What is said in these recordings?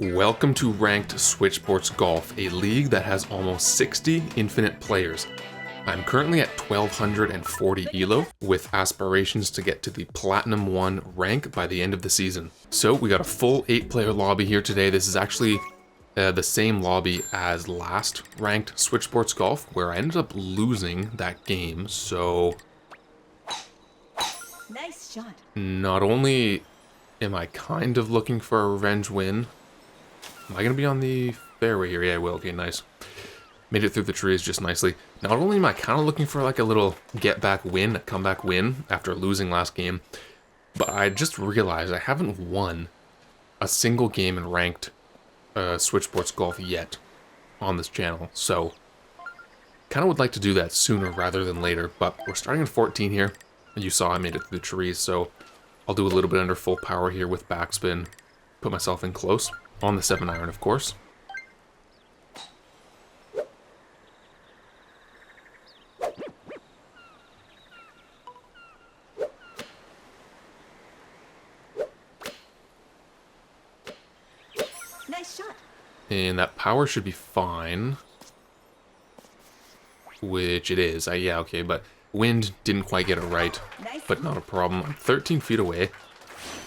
Welcome to Ranked Switchsports Golf, a league that has almost 60 infinite players. I'm currently at 1240 ELO, with aspirations to get to the Platinum 1 rank by the end of the season. So we got a full 8-player lobby here today. This is actually the same lobby as last Ranked Switchsports Golf, where I ended up losing that game, so... Nice shot. Not only am I kind of looking for a revenge win. Am I going to be on the fairway here? Yeah, I will. Okay, nice. Made it through the trees just nicely. Not only am I kind of looking for like a little get-back win, a comeback win after losing last game, but I just realized I haven't won a single game in ranked Switchsports Golf yet on this channel. So, kind of would like to do that sooner rather than later, but we're starting at 14 here. And you saw I made it through the trees, so I'll do a little bit under full power here with backspin. Put myself in close. On the 7-iron, of course. Nice shot. And that power should be fine. Which it is. Yeah, okay, but wind didn't quite get it right. Nice. But not a problem. I'm 13 feet away.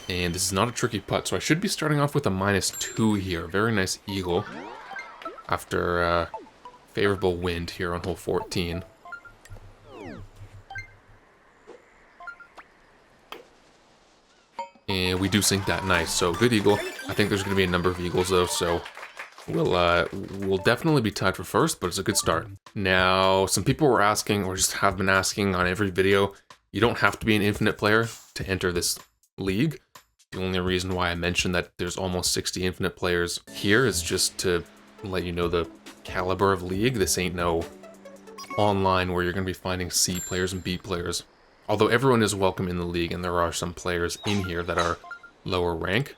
And this is not a tricky putt, so I should be starting off with a -2 here. Very nice eagle. After favorable wind here on hole 14. And we do sink that nice, so good eagle. I think there's going to be a number of eagles though, so we'll definitely be tied for first, but it's a good start. Now, some people were asking, or just have been asking on every video, you don't have to be an infinite player to enter this league. The only reason why I mentioned that there's almost 60 infinite players here is just to let you know the caliber of league. This ain't no online where you're going to be finding C players and B players. Although everyone is welcome in the league, and there are some players in here that are lower rank.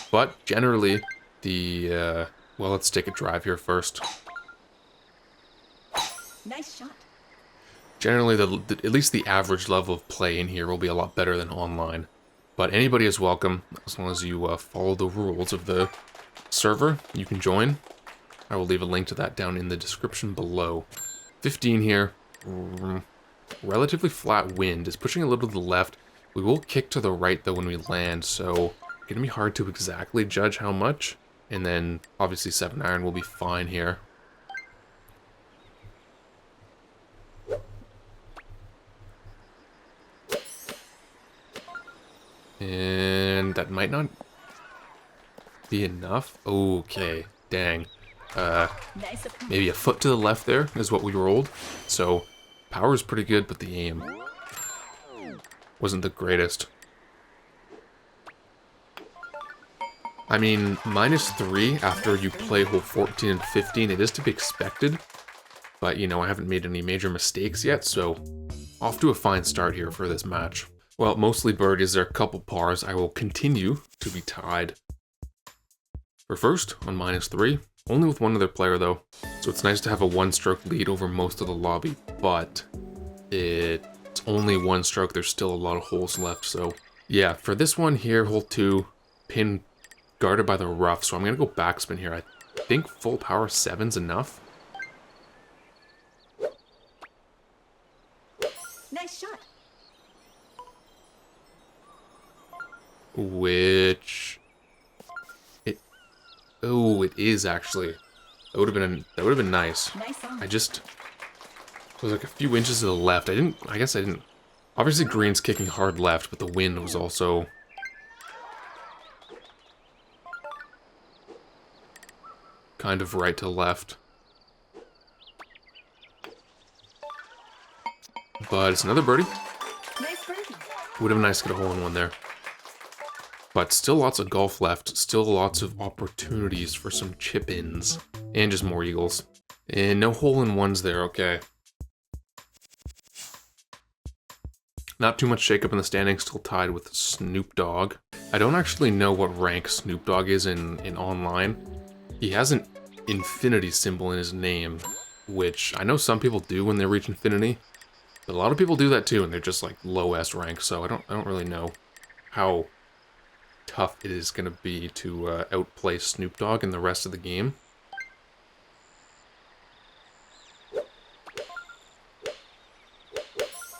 But generally, well, let's take a drive here first. Nice shot. Generally, at least the average level of play in here will be a lot better than online. But anybody is welcome, as long as you follow the rules of the server. You can join. I will leave a link to that down in the description below. 15 here. Relatively flat wind. It's pushing a little to the left. We will kick to the right, though, when we land, so it's going to be hard to exactly judge how much. And then, obviously, 7-iron will be fine here. And that might not be enough. Okay, dang. Nice. Maybe a foot to the left there is what we rolled. So, power is pretty good, but the aim wasn't the greatest. I mean, -3 after you play hole 14 and 15, it is to be expected. But, you know, I haven't made any major mistakes yet, so off to a fine start here for this match. Well, mostly birdies, there are a couple pars. I will continue to be tied for first on -3. Only with one other player, though. So it's nice to have a one-stroke lead over most of the lobby. But it's only one stroke. There's still a lot of holes left. So yeah, for this one here, hole 2, pin guarded by the rough. So I'm going to go backspin here. I think full power 7's enough. Nice shot. Which it is actually. That would have been nice. Nice on. It was like a few inches to the left. I guess I didn't. Obviously green's kicking hard left, but the wind was also kind of right to left. But it's another birdie. Nice birdie. Would have been nice to get a hole in one there. But still lots of golf left. Still lots of opportunities for some chip-ins. And just more eagles. And no hole-in-ones there, okay. Not too much shake-up in the standings, still tied with Snoop Dogg. I don't actually know what rank Snoop Dogg is in online. He has an infinity symbol in his name, which I know some people do when they reach infinity. But a lot of people do that too, and they're just like low S rank, so I don't really know how tough it is going to be to outplay Snoop Dogg in the rest of the game.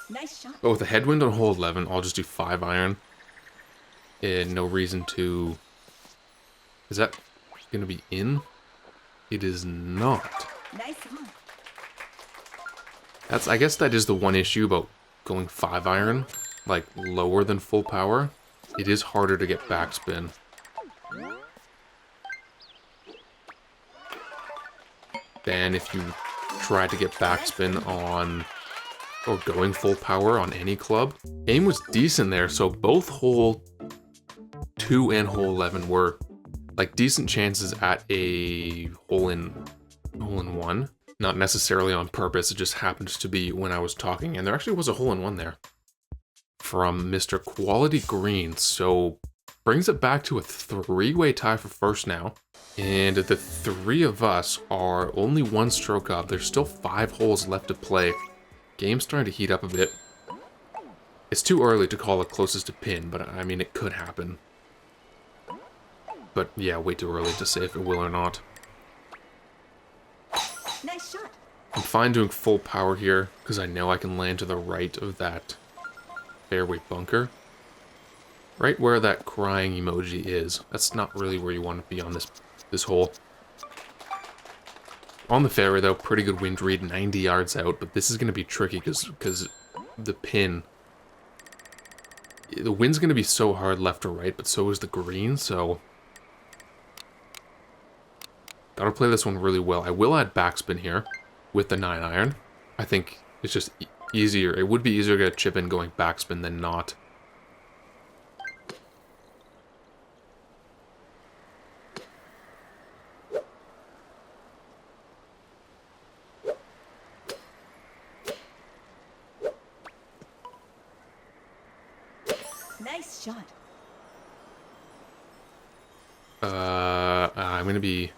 Nice shot. But with a headwind on hole 11, I'll just do 5-iron. And no reason to... Is that going to be in? It is not. Nice on. I guess that is the one issue about going 5-iron, like lower than full power. It is harder to get backspin. Than if you try to get backspin on, or going full power on any club. Aim was decent there, so both hole 2 and hole 11 were like decent chances at a hole in 1. Not necessarily on purpose, it just happens to be when I was talking, and there actually was a hole in 1 there. From Mr. Quality Green, so brings it back to a 3-way tie for first now. And the 3 of us are only 1 stroke up. There's still 5 holes left to play. Game's starting to heat up a bit. It's too early to call it closest to pin, but I mean, it could happen. But yeah, way too early to say if it will or not. Nice shot. I'm fine doing full power here, because I know I can land to the right of that fairway bunker. Right where that crying emoji is. That's not really where you want to be on this hole. On the fairway though, pretty good wind read, 90 yards out, but this is going to be tricky because the pin... The wind's going to be so hard left or right, but so is the green, so... Gotta play this one really well. I will add backspin here with the 9-iron. I think it's just easier. It would be easier to get a chip in going backspin than not. Nice shot. I'm gonna be...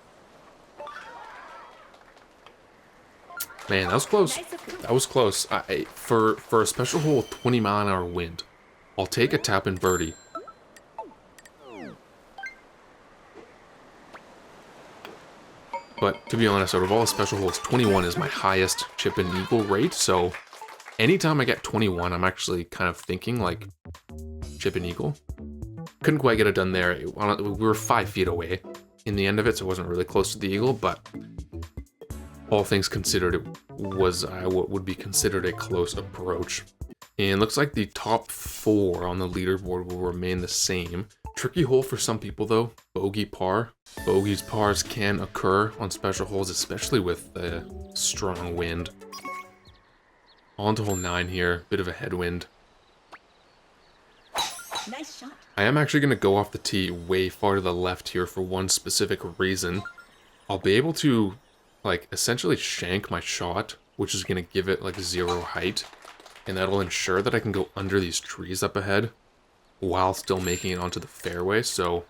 Man, that was close. That was close. For a special hole with 20-mile-an-hour wind, I'll take a tap-in birdie. But to be honest, out of all the special holes, 21 is my highest chip-in eagle rate. So anytime I get 21, I'm actually kind of thinking like chip-in eagle. Couldn't quite get it done there. We were 5 feet away in the end of it, so it wasn't really close to the eagle, but all things considered, it was what would be considered a close approach. And looks like the top 4 on the leaderboard will remain the same. Tricky hole for some people though, bogey par. Bogeys, pars can occur on special holes, especially with the strong wind. On to hole 9 here, bit of a headwind. Nice shot. I am actually going to go off the tee way far to the left here for one specific reason. I'll be able to, like, essentially shank my shot, which is going to give it, like, 0 height. And that'll ensure that I can go under these trees up ahead while still making it onto the fairway, so...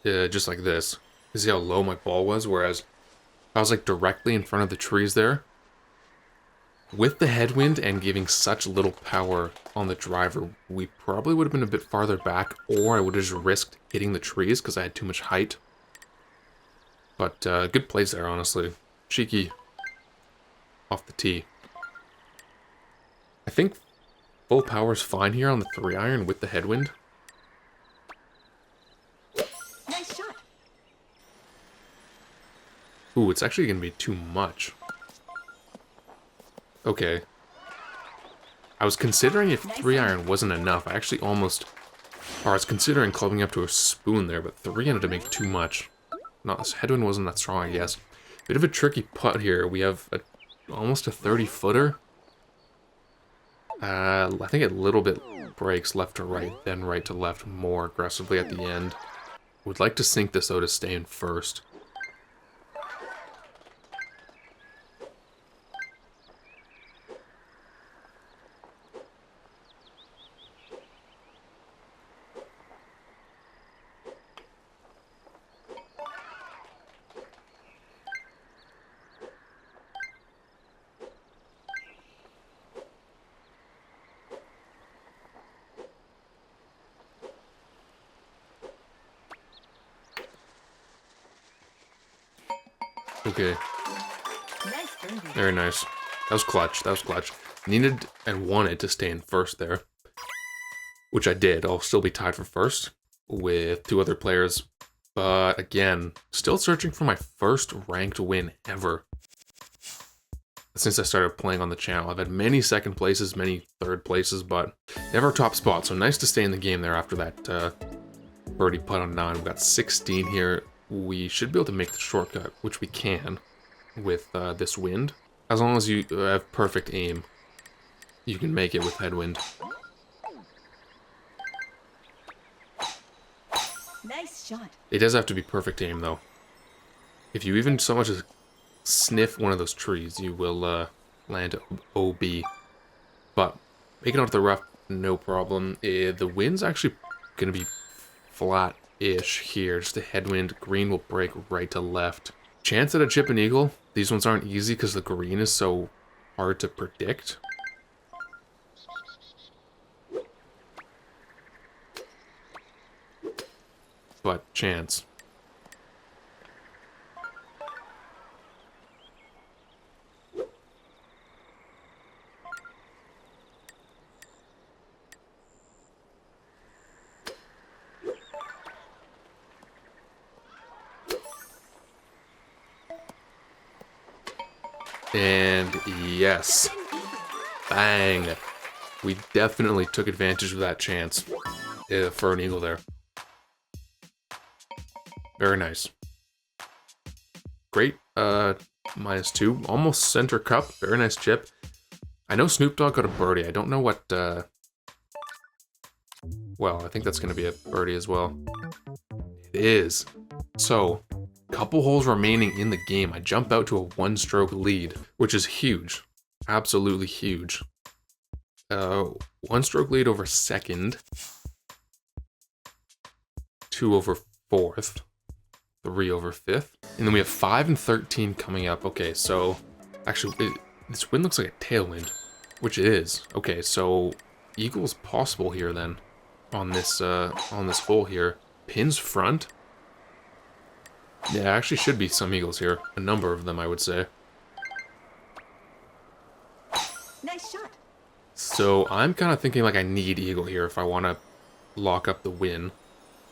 just like this. You see how low my ball was? Whereas I was like directly in front of the trees there. With the headwind and giving such little power on the driver, we probably would have been a bit farther back, or I would have just risked hitting the trees because I had too much height. But good plays there, honestly. Cheeky off the tee. I think full power is fine here on the 3-iron with the headwind. Nice shot. Ooh, it's actually going to be too much. Okay. I was considering if 3-iron wasn't enough. I actually almost... Or I was considering clubbing up to a spoon there, but 3 ended up making too much. Not, this headwind wasn't that strong, I guess. Bit of a tricky putt here. We have almost a 30-footer. I think a little bit breaks left to right, then right to left more aggressively at the end. Would like to sink this though to stay in first. Okay, Nice birdie. very nice. That was clutch. That was clutch. Needed and wanted to stay in first there, which I did. I'll still be tied for first with 2 other players. But again, still searching for my first ranked win ever since I started playing on the channel. I've had many second places, many third places, but never a top spot. So nice to stay in the game there after that birdie putt on 9. We've got 16 here. We should be able to make the shortcut, which we can with this wind. As long as you have perfect aim, you can make it with headwind. Nice shot. It does have to be perfect aim, though. If you even so much as sniff one of those trees, you will land OB. But making out the rough, no problem. The wind's actually going to be flat-ish here. Just a headwind. Green will break right to left. Chance at a chip and eagle. These ones aren't easy because the green is so hard to predict. But chance. And yes. Bang. We definitely took advantage of that chance for an eagle there. Very nice. Great, -2. Almost center cup. Very nice chip. I know Snoop Dogg got a birdie. I don't know what, well, I think that's going to be a birdie as well. It is. So, couple holes remaining in the game. I jump out to a 1-stroke lead, which is huge. Absolutely huge. 1-stroke lead over second. 2 over fourth. 3 over fifth. And then we have 5 and 13 coming up. Okay, so actually, this wind looks like a tailwind, which it is. Okay, so eagle's possible here then on this hole here. Pins front. Yeah, actually should be some eagles here. A number of them, I would say. Nice shot. So I'm kind of thinking like I need eagle here if I want to lock up the win,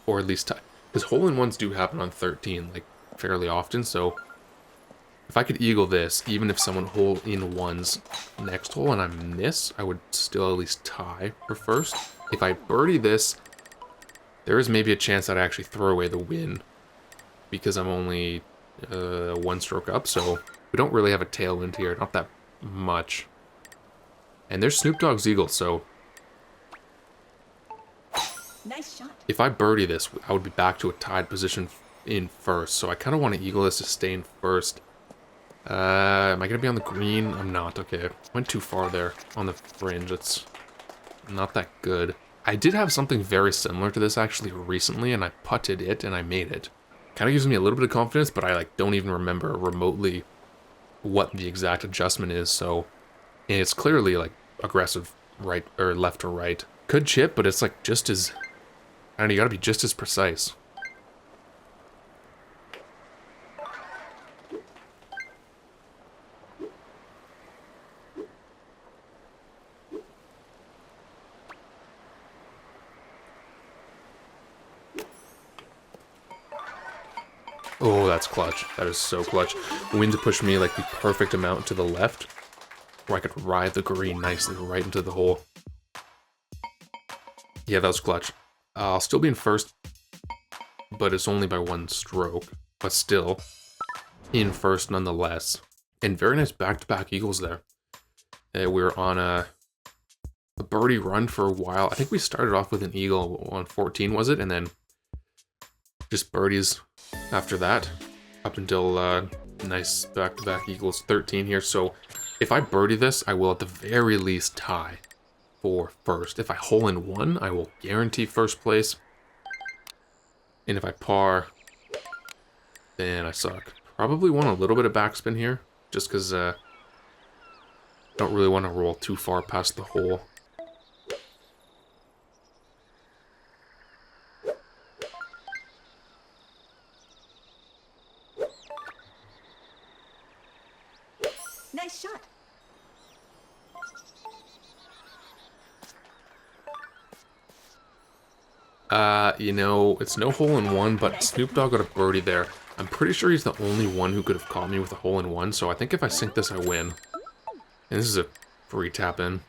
or at least tie. Because hole-in-ones do happen on 13, like, fairly often, so if I could eagle this, even if someone hole-in-ones next hole and I miss, I would still at least tie for first. If I birdie this, there is maybe a chance that I actually throw away the win, because I'm only 1 stroke up, so we don't really have a tailwind here, not that much. And there's Snoop Dogg's eagle, so Nice shot. if I birdie this, I would be back to a tied position in first. So I kind of want to eagle this to stay in first. Am I going to be on the green? I'm not. Okay. Went too far there on the fringe. It's not that good. I did have something very similar to this actually recently, and I putted it and I made it. Kind of gives me a little bit of confidence, but I like don't even remember remotely what the exact adjustment is. So, and it's clearly like aggressive right or left or right. Could chip, but it's like just as, I don't know, you gotta be just as precise. Oh, that's clutch. That is so clutch. Wind to push me like the perfect amount to the left, where I could ride the green nicely right into the hole. Yeah, that was clutch. I'll still be in first, but it's only by 1 stroke. But still, in first nonetheless. And very nice back-to-back eagles there. We were on a birdie run for a while. I think we started off with an eagle on 14, was it? And then just birdies after that, up until nice back-to-back eagles 13 here. So if I birdie this, I will at the very least tie for first. If I hole in 1, I will guarantee first place. And if I par, then I suck. Probably want a little bit of backspin here, just because I don't really want to roll too far past the hole. You know, it's no hole-in-one, but Snoop Dogg got a birdie there. I'm pretty sure he's the only one who could have caught me with a hole-in-one, so I think if I sink this, I win. And this is a free tap-in.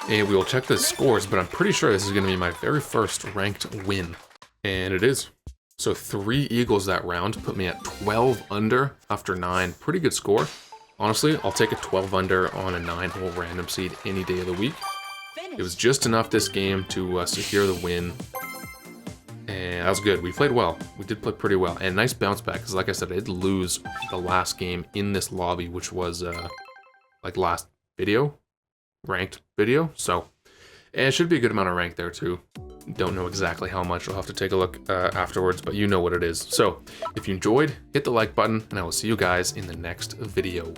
And we will check the scores, but I'm pretty sure this is going to be my very first ranked win. And it is. So 3 eagles that round put me at 12 under after 9. Pretty good score. Honestly, I'll take a 12 under on a 9-hole random seed any day of the week. It was just enough this game to secure the win. And that was good. We played well. We did play pretty well. And nice bounce back, because like I said, I did lose the last game in this lobby, which was like last video. Ranked video. So, and it should be a good amount of rank there too. Don't know exactly how much. I'll have to take a look afterwards, but you know what it is. So, if you enjoyed, hit the like button, and I will see you guys in the next video.